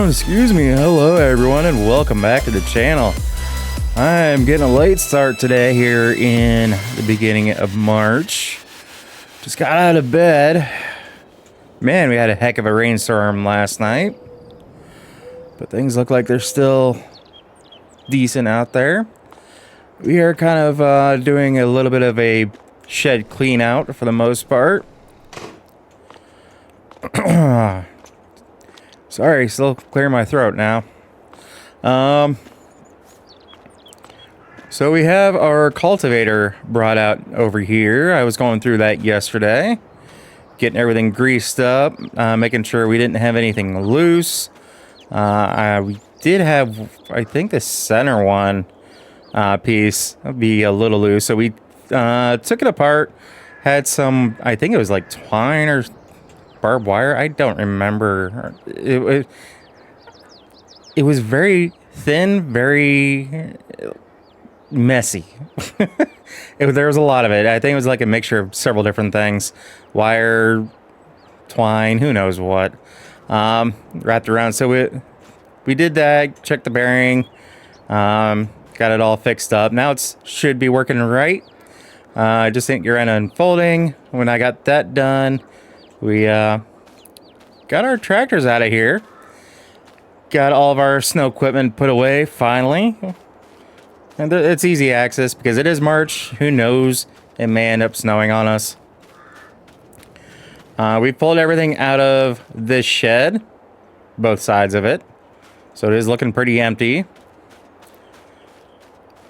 Excuse me. Hello everyone and welcome back to the channel. I'm getting a late start today here in the beginning of March. Just got out of bed. Man, we had a heck of a rainstorm last night. But things look like they're still decent out there. We are kind of doing a little bit of a shed clean out for the most part. Sorry, still clearing my throat now. So we have our cultivator brought out over here. I was going through that yesterday, getting everything greased up, making sure we didn't have anything loose. We did have, I think, the center one piece be a little loose, so we took it apart. Had some, I think it was like twine or barbed wire. I don't remember. It was very thin, very messy. There was a lot of it. I think it was like a mixture of several different things. Wire, twine, who knows what. Wrapped around. So we did that, checked the bearing, got it all fixed up. Now it should be working right. I just think you're unfolding. When I got that done, we got our tractors out of here. Got all of our snow equipment put away, finally. And it's easy access because it is March. Who knows? It may end up snowing on us. We pulled everything out of this shed. Both sides of it. So it is looking pretty empty.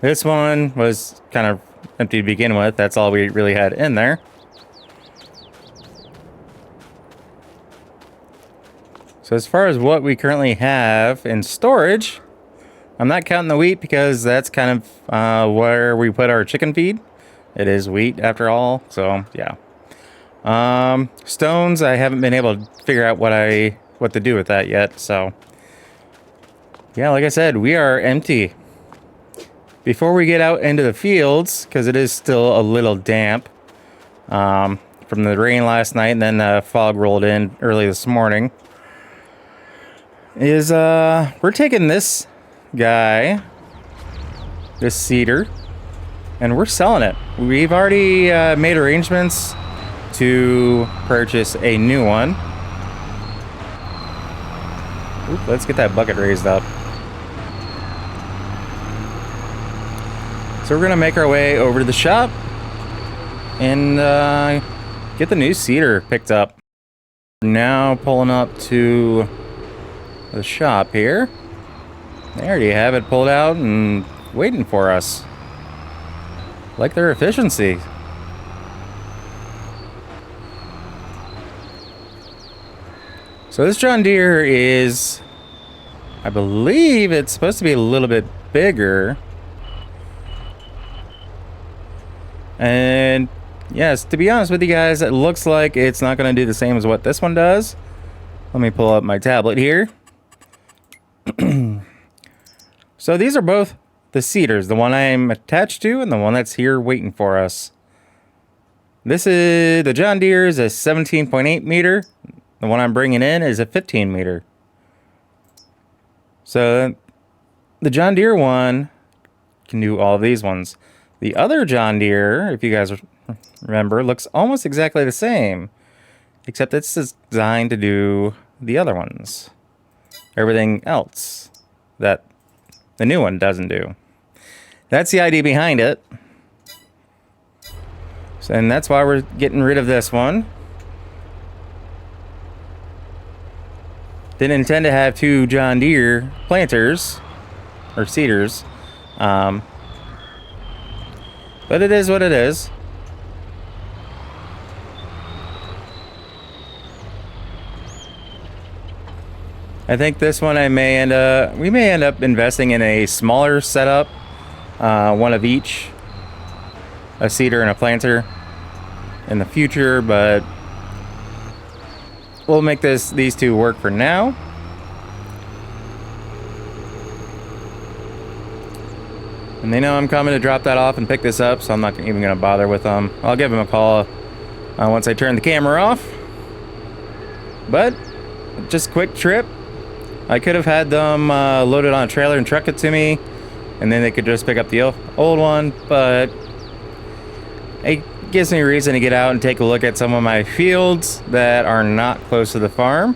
This one was kind of empty to begin with. That's all we really had in there. So as far as what we currently have in storage, I'm not counting the wheat because that's kind of where we put our chicken feed. It is wheat after all, so yeah. Stones, I haven't been able to figure out what to do with that yet, so yeah, like I said, we are empty. Before we get out into the fields, because it is still a little damp from the rain last night and then the fog rolled in early this morning, is we're taking this guy, this cedar, and we're selling it. We've already made arrangements to purchase a new one. Oop, let's get that bucket raised up. So we're gonna make our way over to the shop and get the new cedar picked up. Now pulling up to the shop here. There you have it pulled out and waiting for us. Like their efficiency. So this John Deere is, I believe it's supposed to be a little bit bigger. And yes, to be honest with you guys, it looks like it's not going to do the same as what this one does. Let me pull up my tablet here. So these are both the cedars, the one I'm attached to and the one that's here waiting for us. This is, the John Deere is a 17.8 meter. The one I'm bringing in is a 15 meter. So the John Deere one can do all of these ones. The other John Deere, if you guys remember, looks almost exactly the same, except it's designed to do the other ones. Everything else that the new one doesn't do. That's the idea behind it. So, and that's why we're getting rid of this one. Didn't intend to have two John Deere planters or cedars. But it is what it is. I think this one we may end up investing in a smaller setup, one of each, a cedar and a planter in the future, but we'll make these two work for now. And they know I'm coming to drop that off and pick this up, so I'm not even going to bother with them. I'll give them a call once I turn the camera off. But just a quick trip. I could have had them loaded on a trailer and truck it to me, and then they could just pick up the old one, but it gives me a reason to get out and take a look at some of my fields that are not close to the farm.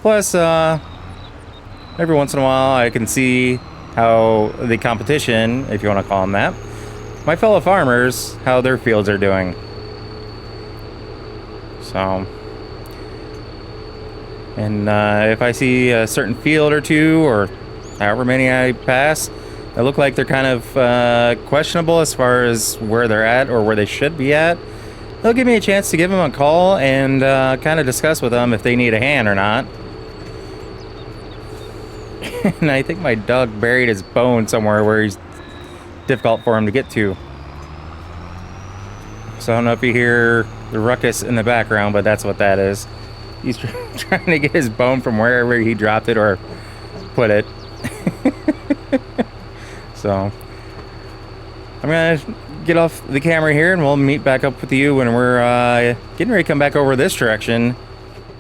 Plus, every once in a while I can see how the competition, if you want to call them that, my fellow farmers, how their fields are doing. So, and if I see a certain field or two, or however many I pass, that look like they're kind of questionable as far as where they're at or where they should be at, they'll give me a chance to give them a call and kind of discuss with them if they need a hand or not. And I think my dog buried his bone somewhere where he's difficult for him to get to. So I don't know if you hear the ruckus in the background, but that's what that is. He's trying to get his bone from wherever he dropped it or put it. So I'm gonna get off the camera here and we'll meet back up with you when we're getting ready to come back over this direction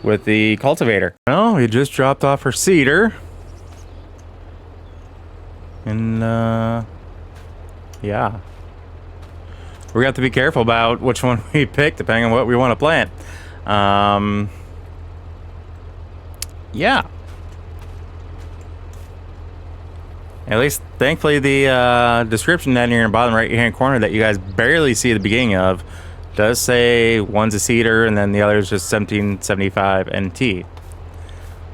with the cultivator. Well, we just dropped off her cedar. And yeah, we have to be careful about which one we pick depending on what we want to plant. Yeah, at least thankfully the description down here in the bottom right hand corner that you guys barely see the beginning of does say one's a cedar and then the other is just 1775 NT.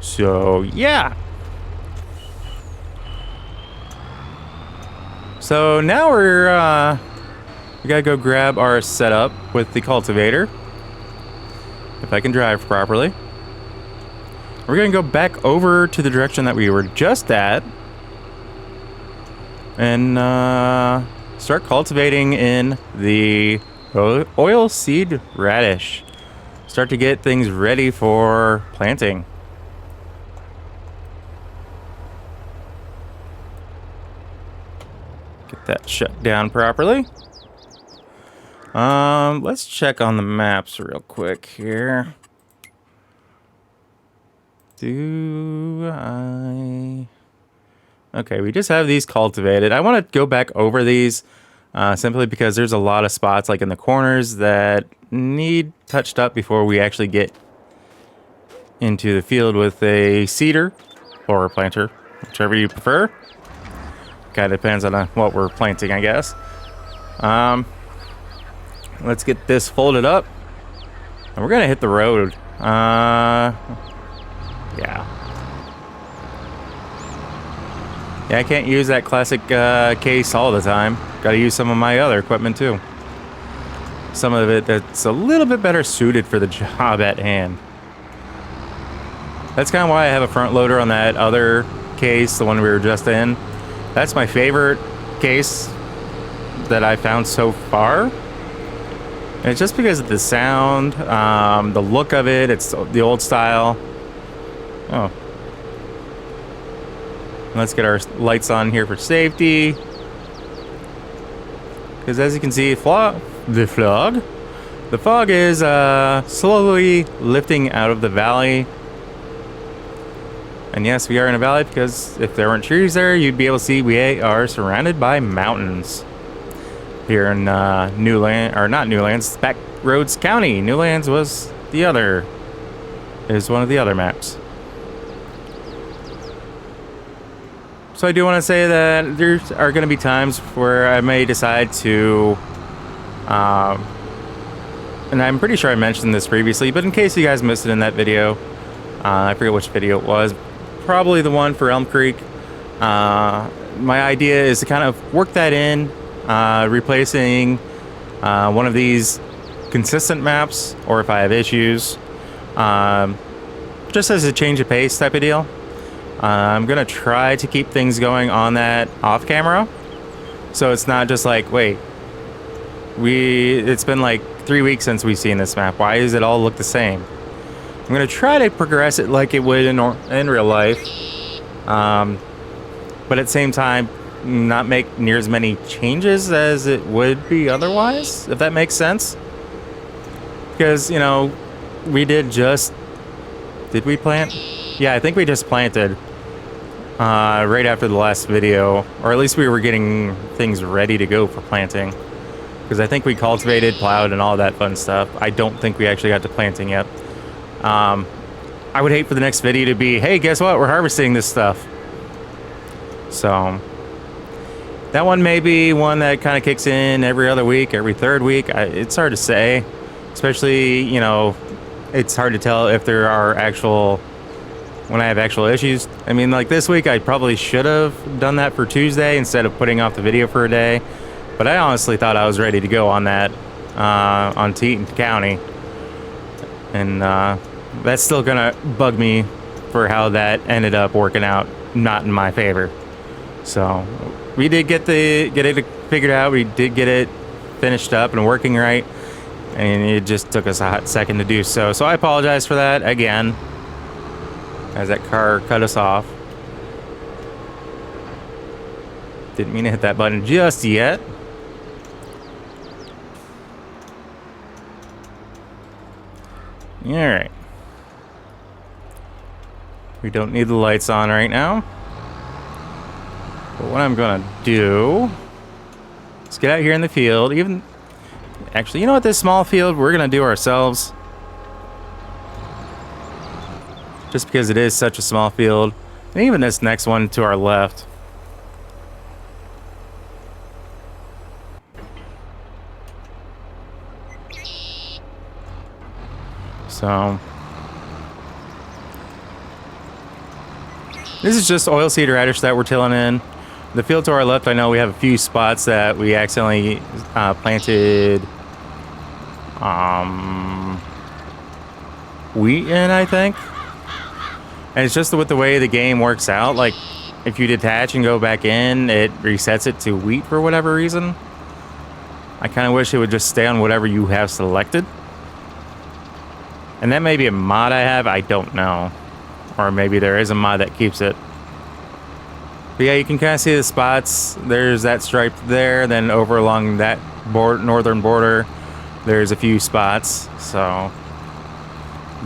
So yeah. So now we gotta go grab our setup with the cultivator, if I can drive properly. We're gonna go back over to the direction that we were just at and start cultivating in the oil seed radish. Start to get things ready for planting. That shut down properly. Let's check on the maps real quick here. Okay, we just have these cultivated. I want to go back over these simply because there's a lot of spots like in the corners that need touched up before we actually get into the field with a seeder or a planter, whichever you prefer. Kind of depends on what we're planting, I guess. Let's get this folded up. And we're going to hit the road. Yeah. Yeah, I can't use that classic case all the time. Got to use some of my other equipment, too. Some of it that's a little bit better suited for the job at hand. That's kind of why I have a front loader on that other case, the one we were just in. That's my favorite case that I found so far. And it's just because of the sound, the look of it. It's the old style. Oh. Let's get our lights on here for safety. Because as you can see, the fog is slowly lifting out of the valley. And yes, we are in a valley because if there weren't trees there, you'd be able to see we are surrounded by mountains here in Newland, or not Newlands, Backroads County. Newlands was the other, is one of the other maps. So I do want to say that there are going to be times where I may decide to, and I'm pretty sure I mentioned this previously, but in case you guys missed it in that video, I forget which video it was. Probably the one for Elm Creek. My idea is to kind of work that in, replacing one of these consistent maps, or if I have issues, just as a change of pace type of deal. I'm gonna try to keep things going on that off camera, so it's not just like, wait, it's been like 3 weeks since we've seen this map. Why does it all look the same? I'm going to try to progress it like it would in real life. But at the same time, not make near as many changes as it would be otherwise, if that makes sense. Because, you know, we did just Did we plant? Yeah, I think we just planted right after the last video, or at least we were getting things ready to go for planting. Because I think we cultivated, plowed, and all that fun stuff. I don't think we actually got to planting yet. I would hate for the next video to be, hey, guess what? We're harvesting this stuff. So that one may be one that kind of kicks in every other week, every third week. It's hard to say, especially, you know, it's hard to tell if there are when I have actual issues. I mean, like this week, I probably should have done that for Tuesday instead of putting off the video for a day. But I honestly thought I was ready to go on that, on Teton County. And that's still gonna bug me for how that ended up working out not in my favor. So we did get it figured out. We did get it finished up and working right, and it just took us a hot second to do so. So I apologize for that again, as that car cut us off. Didn't mean to hit that button just yet. All right. We don't need the lights on right now. But what I'm gonna do is get out here in the field. Actually, you know what? This small field we're gonna do ourselves, just because it is such a small field, and even this next one to our left. So this is just oilseed radish that we're tilling in. The field to our left, I know we have a few spots that we accidentally planted wheat in, I think. And it's just with the way the game works out. Like, if you detach and go back in, it resets it to wheat for whatever reason. I kind of wish it would just stay on whatever you have selected. And that may be a mod I have, I don't know. Or maybe there is a mod that keeps it. But yeah, you can kind of see the spots. There's that stripe there, then over along that northern border, there's a few spots. So,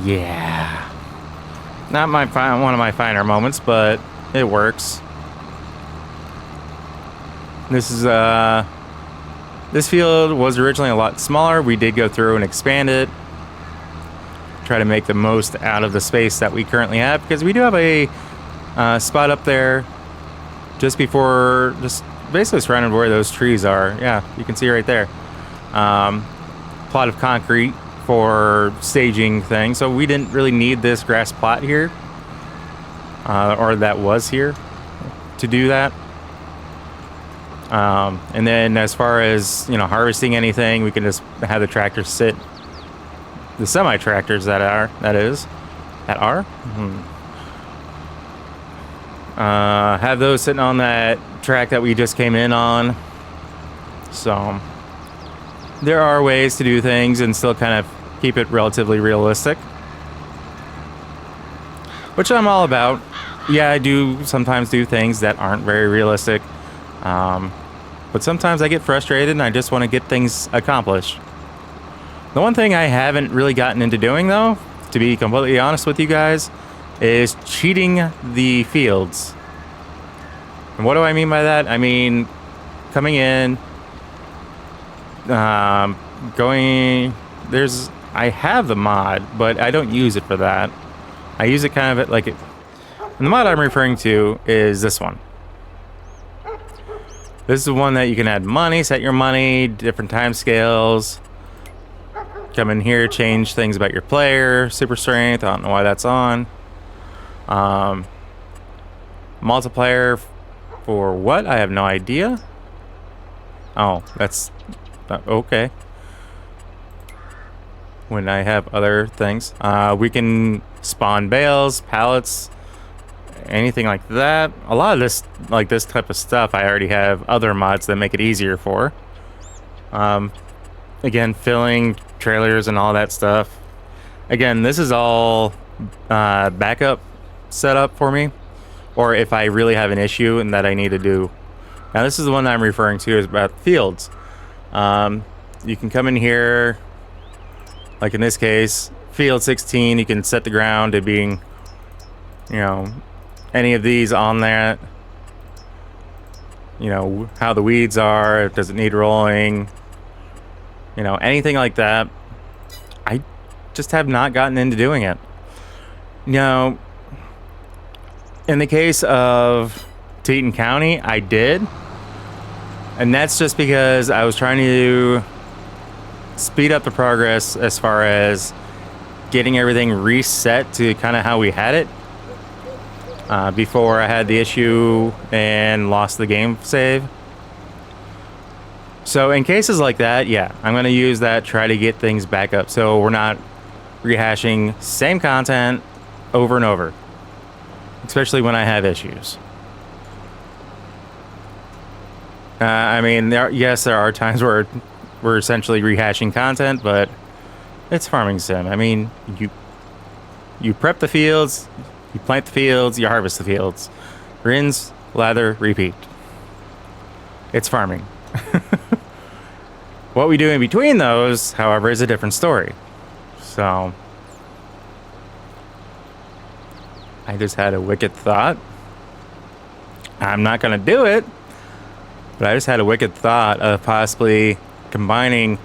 yeah. Not one of my finer moments, but it works. This field was originally a lot smaller. We did go through and expand it. Try to make the most out of the space that we currently have, because we do have a spot up there just basically surrounded where those trees are. Yeah, you can see right there. Plot of concrete for staging things. So we didn't really need this grass plot here, or that was here to do that. And then as far as, you know, harvesting anything, we can just have the tractors sit. The semi-tractors have those sitting on that track that we just came in on. So there are ways to do things and still kind of keep it relatively realistic, which I'm all about. Yeah, I do sometimes do things that aren't very realistic, but sometimes I get frustrated and I just want to get things accomplished. The one thing I haven't really gotten into doing, though, to be completely honest with you guys, is cheating the fields. And what do I mean by that? I mean, coming in, I have the mod, but I don't use it for that. I use it kind of like it. And the mod I'm referring to is this one. This is the one that you can add money, set your money, different time scales. Come in here, change things about your player, super strength. I don't know why that's on. Multiplier for what? I have no idea. Oh, that's okay. When I have other things, we can spawn bales, pallets, anything like that. A lot of this, like this type of stuff, I already have other mods that make it easier for. Again, filling trailers and all that stuff. Again, this is all backup setup for me, or if I really have an issue and that I need to do. Now, this is the one that I'm referring to is about fields. You can come in here, like in this case, field 16, you can set the ground to being, you know, any of these on that. You know, how the weeds are, does it need rolling, you know, anything like that. I just have not gotten into doing it. You know, in the case of Teton County, I did. And that's just because I was trying to speed up the progress as far as getting everything reset to kind of how we had it. Before I had the issue and lost the game save. So in cases like that, yeah, I'm going to use that, try to get things back up so we're not rehashing same content over and over, especially when I have issues. I mean, yes, there are times where we're essentially rehashing content, but it's farming sim. I mean, you prep the fields, you plant the fields, you harvest the fields. Rinse, lather, repeat. It's farming. What we do in between those, however, is a different story. So, I just had a wicked thought. I'm not going to do it, but I just had a wicked thought of possibly combining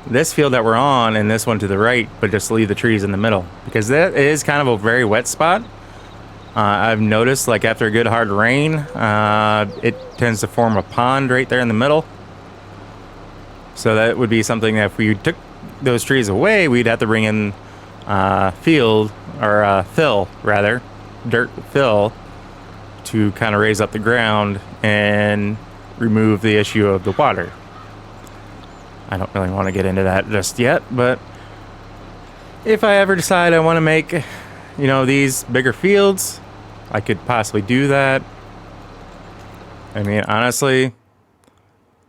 this field that we're on and this one to the right, but just leave the trees in the middle, because that is kind of a very wet spot. I've noticed, like, after a good hard rain, it tends to form a pond right there in the middle. So that would be something that if we took those trees away, we'd have to bring in fill, dirt fill, to kind of raise up the ground and remove the issue of the water. I don't really want to get into that just yet, but if I ever decide I want to make, you know, these bigger fields, I could possibly do that. I mean, honestly,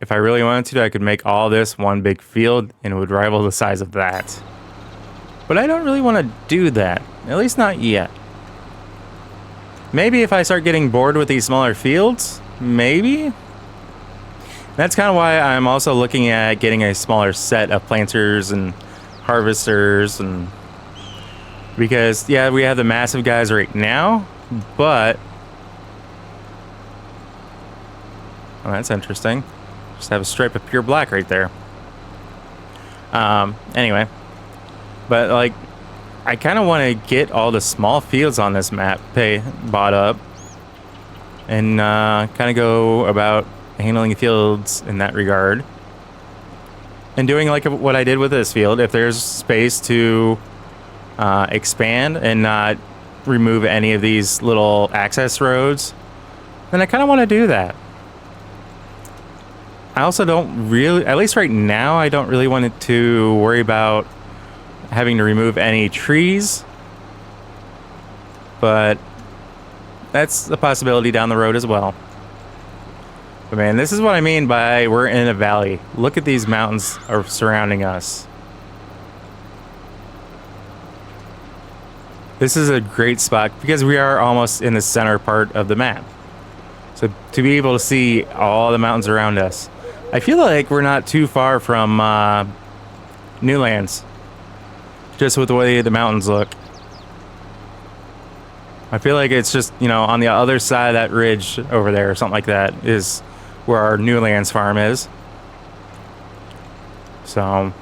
if I really wanted to, I could make all this one big field and it would rival the size of that. But I don't really want to do that, at least not yet. Maybe if I start getting bored with these smaller fields, maybe. That's kind of why I'm also looking at getting a smaller set of planters and harvesters, and because, yeah, we have the massive guys right now, but oh, that's interesting. Just have a stripe of pure black right there. Anyway, but like, I kind of want to get all the small fields on this map bought up and kind of go about handling the fields in that regard, and doing like what I did with this field. If there's space to expand and not remove any of these little access roads, then I kind of want to do that. I also don't really, at least right now, I don't really want it to worry about having to remove any trees, but that's a possibility down the road as well. But man, this is what I mean by we're in a valley. Look at these mountains are surrounding us. This is a great spot because we are almost in the center part of the map. So to be able to see all the mountains around us, I feel like we're not too far from Newlands, just with the way the mountains look. I feel like it's just, you know, on the other side of that ridge over there or something like that is where our Newlands farm is. So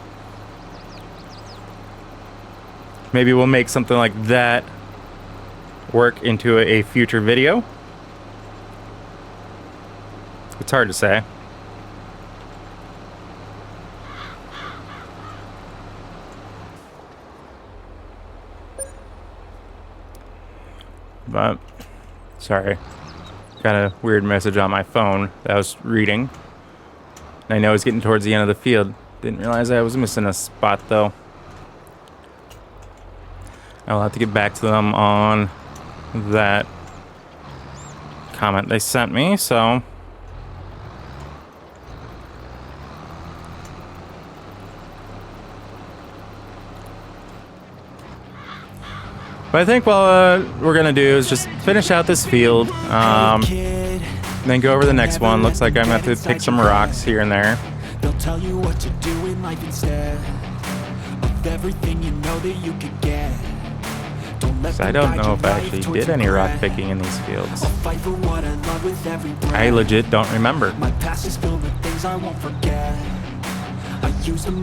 maybe we'll make something like that work into a future video. It's hard to say. But, sorry, got a weird message on my phone that I was reading. And I know it's getting towards the end of the field. Didn't realize I was missing a spot though. I'll have to get back to them on that comment they sent me, so. But I think what we're gonna do is just finish out this field, then go over the next one. Looks like I'm gonna have to pick some rocks here and there. They'll tell you what to do in life instead of with everything you know that you could get. So I don't know if I actually did any rock picking in these fields. I legit don't remember.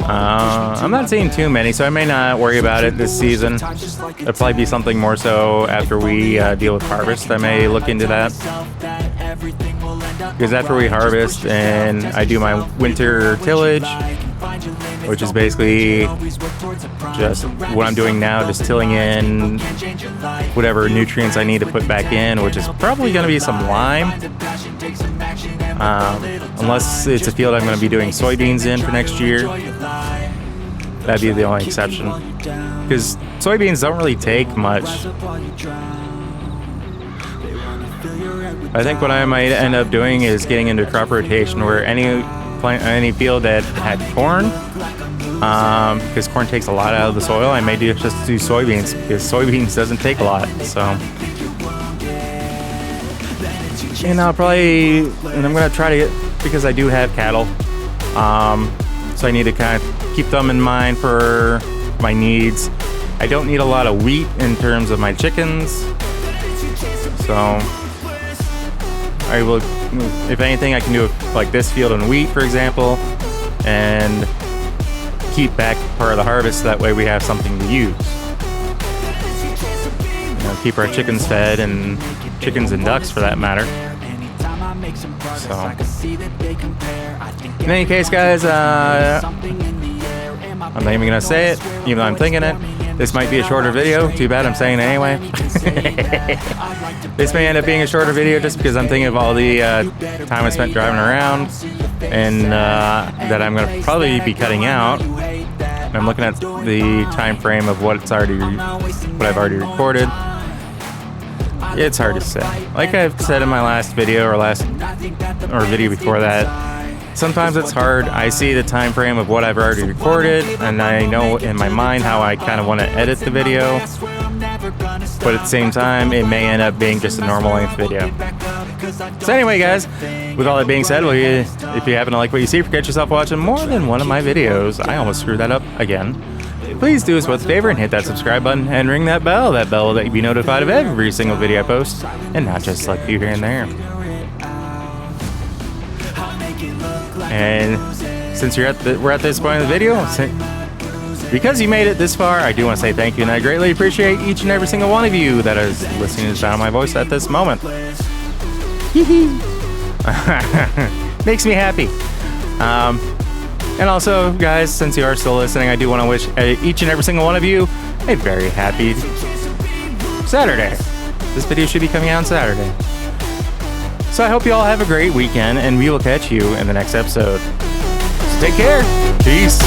I'm not seeing too many, so I may not worry about it this season. It'll probably be something more so after we deal with harvest. I may look into that. Because after we harvest and I do my winter tillage, which is basically just what I'm doing now, just tilling in whatever nutrients I need to put back in, which is probably going to be some lime. Unless it's a field I'm going to be doing soybeans in for next year. That'd be the only exception. Because soybeans don't really take much. I think what I might end up doing is getting into crop rotation where any field that had corn, because corn takes a lot out of the soil, I may just do soybeans because soybeans doesn't take a lot. So, and I'm gonna try to get, because I do have cattle, so I need to kind of keep them in mind for my needs. I don't need a lot of wheat in terms of my chickens, so I will, if anything, I can do like this field in wheat, for example, and keep back part of the harvest. That way we have something to use. Keep our chickens fed, and chickens and ducks for that matter. So, in any case, guys, I'm not even going to say it, even though I'm thinking it. This might be a shorter video. Too bad I'm saying it anyway. This may end up being a shorter video just because I'm thinking of all the time I spent driving around, and that I'm going to probably be cutting out. I'm looking at the time frame of what I've already recorded. It's hard to say. Like I've said in my last video or video before that, sometimes it's hard. I see the time frame of what I've already recorded, and I know in my mind how I kind of want to edit the video, but at the same time it may end up being just a normal length video. So anyway, guys, with all that being said, if you happen to like what you see, forget yourself watching more than one of my videos. I almost screwed that up again. Please do us both a favor and hit that subscribe button and ring that bell that you be notified of every single video I post, and not just like you here and there. And since we're at this point of the video, because you made it this far, I do want to say thank you, and I greatly appreciate each and every single one of you that is listening to the sound of my voice at this moment. Makes me happy. And also, guys, since you are still listening, I do want to wish each and every single one of you a very happy Saturday. This video should be coming out on Saturday. So I hope you all have a great weekend, and we will catch you in the next episode. So take care. Peace.